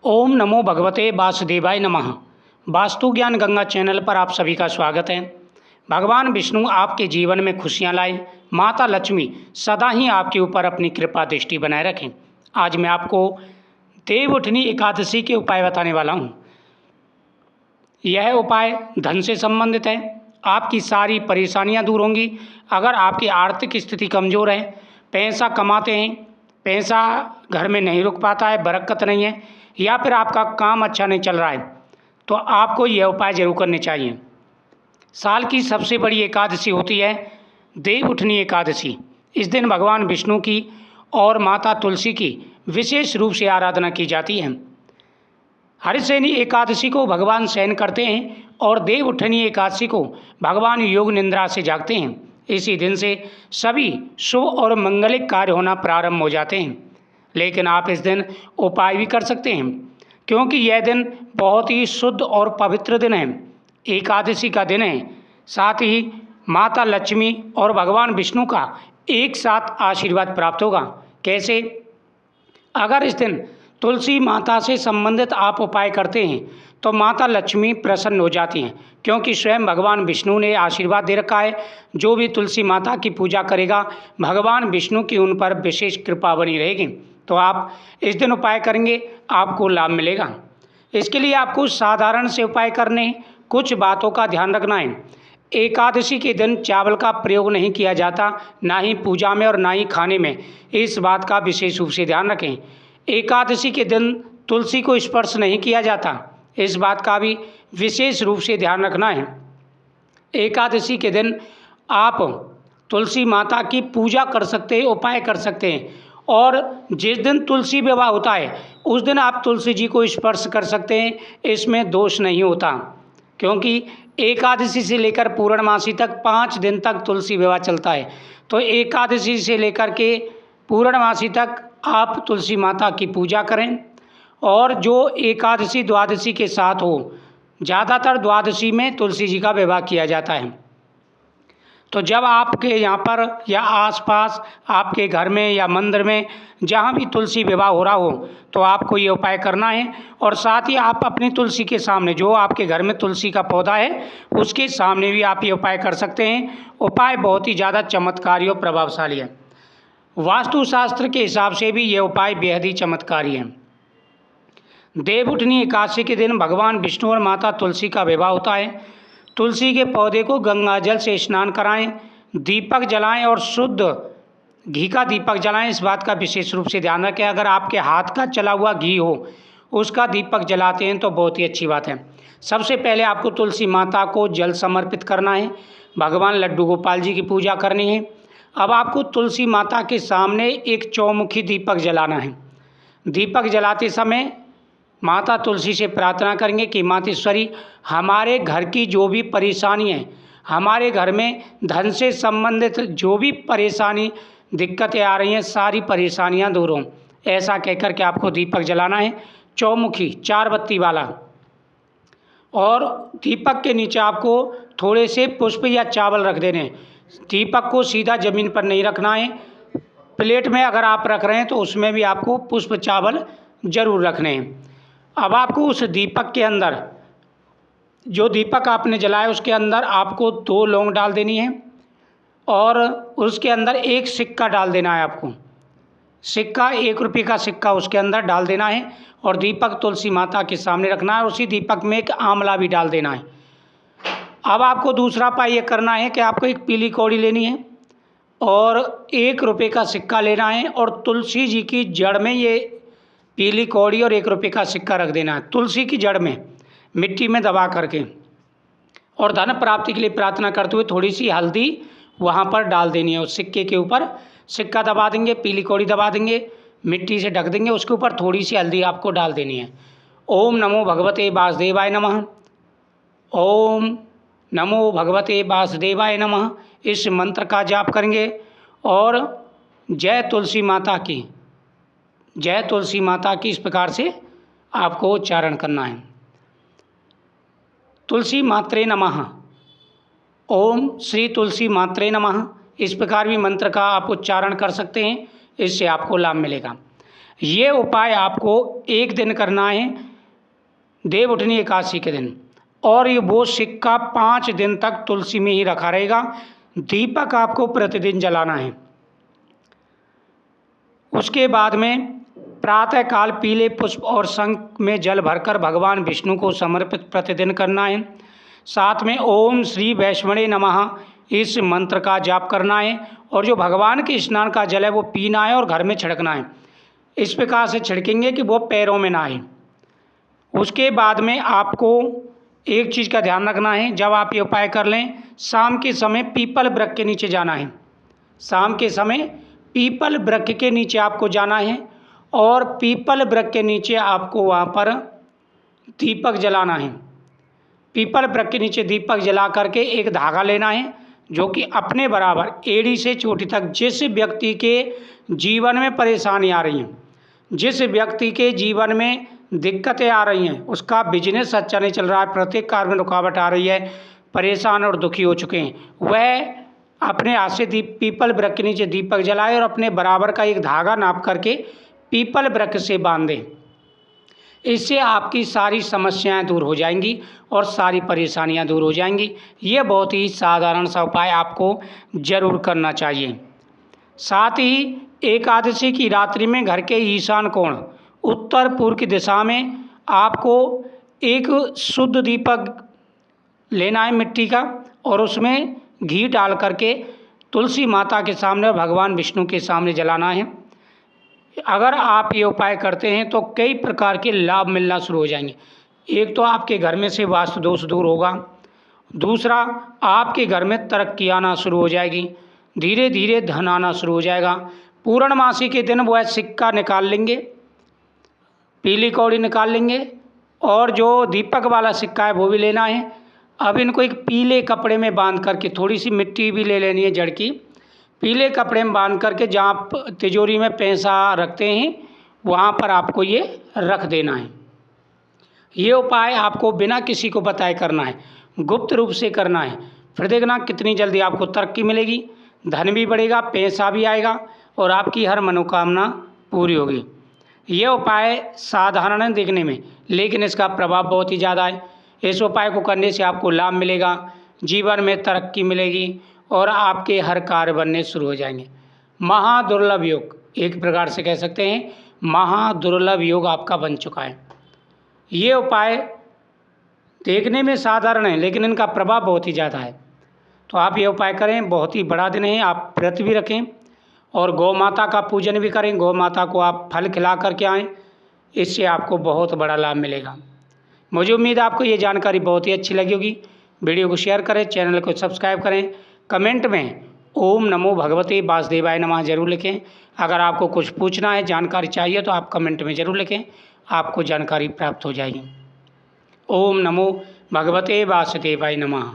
ओम नमो भगवते वासुदेवाय नमः। वास्तु ज्ञान गंगा चैनल पर आप सभी का स्वागत है। भगवान विष्णु आपके जीवन में खुशियां लाएं, माता लक्ष्मी सदा ही आपके ऊपर अपनी कृपा दृष्टि बनाए रखें। आज मैं आपको देवउठनी एकादशी के उपाय बताने वाला हूं। यह उपाय धन से संबंधित है। आपकी सारी परेशानियां दूर होंगी। अगर आपकी आर्थिक स्थिति कमज़ोर है, पैसा कमाते हैं, पैसा घर में नहीं रुक पाता है, बरकत नहीं है, या फिर आपका काम अच्छा नहीं चल रहा है, तो आपको यह उपाय जरूर करने चाहिए। साल की सबसे बड़ी एकादशी होती है देवउठनी एकादशी। इस दिन भगवान विष्णु की और माता तुलसी की विशेष रूप से आराधना की जाती है। हरिशयनी एकादशी को भगवान शयन करते हैं और देवउठनी एकादशी को भगवान योग निद्रा से जागते हैं। इसी दिन से सभी शुभ और मंगलिक कार्य होना प्रारंभ हो जाते हैं। लेकिन आप इस दिन उपाय भी कर सकते हैं, क्योंकि यह दिन बहुत ही शुद्ध और पवित्र दिन है। एकादशी का दिन है, साथ ही माता लक्ष्मी और भगवान विष्णु का एक साथ आशीर्वाद प्राप्त होगा। कैसे? अगर इस दिन तुलसी माता से संबंधित आप उपाय करते हैं तो माता लक्ष्मी प्रसन्न हो जाती हैं, क्योंकि स्वयं भगवान विष्णु ने आशीर्वाद दे रखा है, जो भी तुलसी माता की पूजा करेगा भगवान विष्णु की उन पर विशेष कृपा बनी रहेगी। तो आप इस दिन उपाय करेंगे, आपको लाभ मिलेगा। इसके लिए आपको साधारण से उपाय करने, कुछ बातों का ध्यान रखना है। एकादशी के दिन चावल का प्रयोग नहीं किया जाता, ना ही पूजा में और ना ही खाने में। इस बात का विशेष रूप से ध्यान रखें। एकादशी के दिन तुलसी को स्पर्श नहीं किया जाता, इस बात का भी विशेष रूप से ध्यान रखना है। एकादशी के दिन आप तुलसी माता की पूजा कर सकते हैं, उपाय कर सकते हैं, और जिस दिन तुलसी विवाह होता है उस दिन आप तुलसी जी को स्पर्श कर सकते हैं। इसमें दोष नहीं होता, क्योंकि एकादशी से लेकर पूर्णमासी तक 5 दिन तक तुलसी विवाह चलता है। तो एकादशी से लेकर के पूर्णमासी तक आप तुलसी माता की पूजा करें। और जो एकादशी द्वादशी के साथ हो, ज़्यादातर द्वादशी में तुलसी जी का विवाह किया जाता है। तो जब आपके यहाँ पर या आसपास आपके घर में या मंदिर में जहाँ भी तुलसी विवाह हो रहा हो, तो आपको ये उपाय करना है। और साथ ही आप अपनी तुलसी के सामने, जो आपके घर में तुलसी का पौधा है उसके सामने भी आप ये उपाय कर सकते हैं। उपाय बहुत ही ज़्यादा चमत्कारी और प्रभावशाली है। वास्तुशास्त्र के हिसाब से भी ये उपाय बेहद ही चमत्कारी है। देवउठनी एकादशी के दिन भगवान विष्णु और माता तुलसी का विवाह होता है। तुलसी के पौधे को गंगा जल से स्नान कराएं, दीपक जलाएं और शुद्ध घी का दीपक जलाएं। इस बात का विशेष रूप से ध्यान रखें। अगर आपके हाथ का चला हुआ घी हो, उसका दीपक जलाते हैं तो बहुत ही अच्छी बात है। सबसे पहले आपको तुलसी माता को जल समर्पित करना है, भगवान लड्डू गोपाल जी की पूजा करनी है। अब आपको तुलसी माता के सामने एक चौमुखी दीपक जलाना है। दीपक जलाते समय माता तुलसी से प्रार्थना करेंगे कि मातेश्वरी, हमारे घर की जो भी परेशानी है, हमारे घर में धन से संबंधित जो भी परेशानी दिक्कतें आ रही हैं, सारी परेशानियां दूर हों। ऐसा कहकर के आपको दीपक जलाना है, चौमुखी 4 बत्ती वाला। और दीपक के नीचे आपको थोड़े से पुष्प या चावल रख देने। दीपक को सीधा ज़मीन पर नहीं रखना है। प्लेट में अगर आप रख रहे हैं तो उसमें भी आपको पुष्प चावल जरूर रखने हैं। अब आपको उस दीपक के अंदर, जो दीपक आपने जलाया उसके अंदर आपको 2 लौंग डाल देनी है, और उसके अंदर एक सिक्का डाल देना है। आपको सिक्का, 1 रुपये का सिक्का उसके अंदर डाल देना है, और दीपक तुलसी माता के सामने रखना है। उसी दीपक में एक आंवला भी डाल देना है। अब आपको दूसरा उपाय ये करना है कि आपको एक पीली कौड़ी लेनी है और 1 रुपये का सिक्का लेना है, और तुलसी जी की जड़ में ये पीली कौड़ी और 1 रुपये का सिक्का रख देना है, तुलसी की जड़ में मिट्टी में दबा करके। और धन प्राप्ति के लिए प्रार्थना करते हुए थोड़ी सी हल्दी वहाँ पर डाल देनी है। उस सिक्के के ऊपर सिक्का दबा देंगे, पीली कौड़ी दबा देंगे, मिट्टी से ढक देंगे, उसके ऊपर थोड़ी सी हल्दी आपको डाल देनी है। ओम नमो भगवते वासुदेवाय नमः। ओम नमो भगवते वासुदेवाय नमः, इस मंत्र का जाप करेंगे। और जय तुलसी माता की, जय तुलसी माता की, इस प्रकार से आपको उच्चारण करना है। तुलसी मात्रे नमः, ओम श्री तुलसी मात्रे नमः, इस प्रकार भी मंत्र का आप उच्चारण कर सकते हैं। इससे आपको लाभ मिलेगा। ये उपाय आपको एक दिन करना है, देवउठनी एकादशी के दिन, और ये वो सिक्का 5 दिन तक तुलसी में ही रखा रहेगा। दीपक आपको प्रतिदिन जलाना है। उसके बाद में प्रातःकाल पीले पुष्प और शंख में जल भरकर भगवान विष्णु को समर्पित प्रतिदिन करना है। साथ में ओम श्री वैष्णवे नमः इस मंत्र का जाप करना है, और जो भगवान के स्नान का जल है वो पीना है और घर में छिड़कना है। इस प्रकार से छिड़केंगे कि वो पैरों में ना आए। उसके बाद में आपको एक चीज़ का ध्यान रखना है, जब आप ये उपाय कर लें, शाम के समय पीपल वृक्ष के नीचे जाना है। शाम के समय पीपल वृक्ष के नीचे आपको जाना है, और पीपल वृक्ष के नीचे आपको वहाँ पर दीपक जलाना है। पीपल वृक्ष के नीचे दीपक जला करके एक धागा लेना है, जो कि अपने बराबर एड़ी से चोटी तक, जिस व्यक्ति के जीवन में परेशानी आ रही हैं, जिस व्यक्ति के जीवन में दिक्कतें आ रही हैं, उसका बिजनेस अच्छा नहीं चल रहा है, प्रत्येक कार्य में रुकावट आ रही है, परेशान और दुखी हो चुके हैं, वह अपने हाथ से पीपल वृक्ष के नीचे दीपक जलाए और अपने बराबर का एक धागा नाप करके पीपल वृक्ष से बांध दें। इससे आपकी सारी समस्याएं दूर हो जाएंगी और सारी परेशानियां दूर हो जाएंगी। ये बहुत ही साधारण सा उपाय आपको जरूर करना चाहिए। साथ ही एकादशी की रात्रि में घर के ईशान कोण उत्तर पूर्व की दिशा में आपको एक शुद्ध दीपक लेना है मिट्टी का, और उसमें घी डाल करके तुलसी माता के सामने और भगवान विष्णु के सामने जलाना है। अगर आप ये उपाय करते हैं तो कई प्रकार के लाभ मिलना शुरू हो जाएंगे। एक तो आपके घर में से वास्तु दोष दूर होगा, दूसरा आपके घर में तरक्की आना शुरू हो जाएगी, धीरे धीरे धन आना शुरू हो जाएगा। पूर्णमासी के दिन वह सिक्का निकाल लेंगे, पीली कौड़ी निकाल लेंगे, और जो दीपक वाला सिक्का है वो भी लेना है। अब इनको एक पीले कपड़े में बांध करके, थोड़ी सी मिट्टी भी ले लेनी है जड़ की, पीले कपड़े में बांध करके जहाँ आप तिजोरी में पैसा रखते हैं वहाँ पर आपको ये रख देना है। ये उपाय आपको बिना किसी को बताए करना है, गुप्त रूप से करना है। फिर देखना कितनी जल्दी आपको तरक्की मिलेगी, धन भी बढ़ेगा, पैसा भी आएगा, और आपकी हर मनोकामना पूरी होगी। ये उपाय साधारण है देखने में, लेकिन इसका प्रभाव बहुत ही ज़्यादा है। इस उपाय को करने से आपको लाभ मिलेगा, जीवन में तरक्की मिलेगी, और आपके हर कार्य बनने शुरू हो जाएंगे। महादुर्लभ योग, एक प्रकार से कह सकते हैं महादुर्लभ योग आपका बन चुका है। ये उपाय देखने में साधारण है, लेकिन इनका प्रभाव बहुत ही ज़्यादा है। तो आप ये उपाय करें, बहुत ही बड़ा दिन है, आप व्रत भी रखें और गौ माता का पूजन भी करें। गौ माता को आप फल खिला करके आएँ, इससे आपको बहुत बड़ा लाभ मिलेगा। मुझे उम्मीद है आपको ये जानकारी बहुत ही अच्छी लगी होगी। वीडियो को शेयर करें, चैनल को सब्सक्राइब करें, कमेंट में ओम नमो भगवते वासुदेवाय नमः जरूर लिखें। अगर आपको कुछ पूछना है, जानकारी चाहिए, तो आप कमेंट में ज़रूर लिखें, आपको जानकारी प्राप्त हो जाएगी। ओम नमो भगवते वासुदेवाय नमः।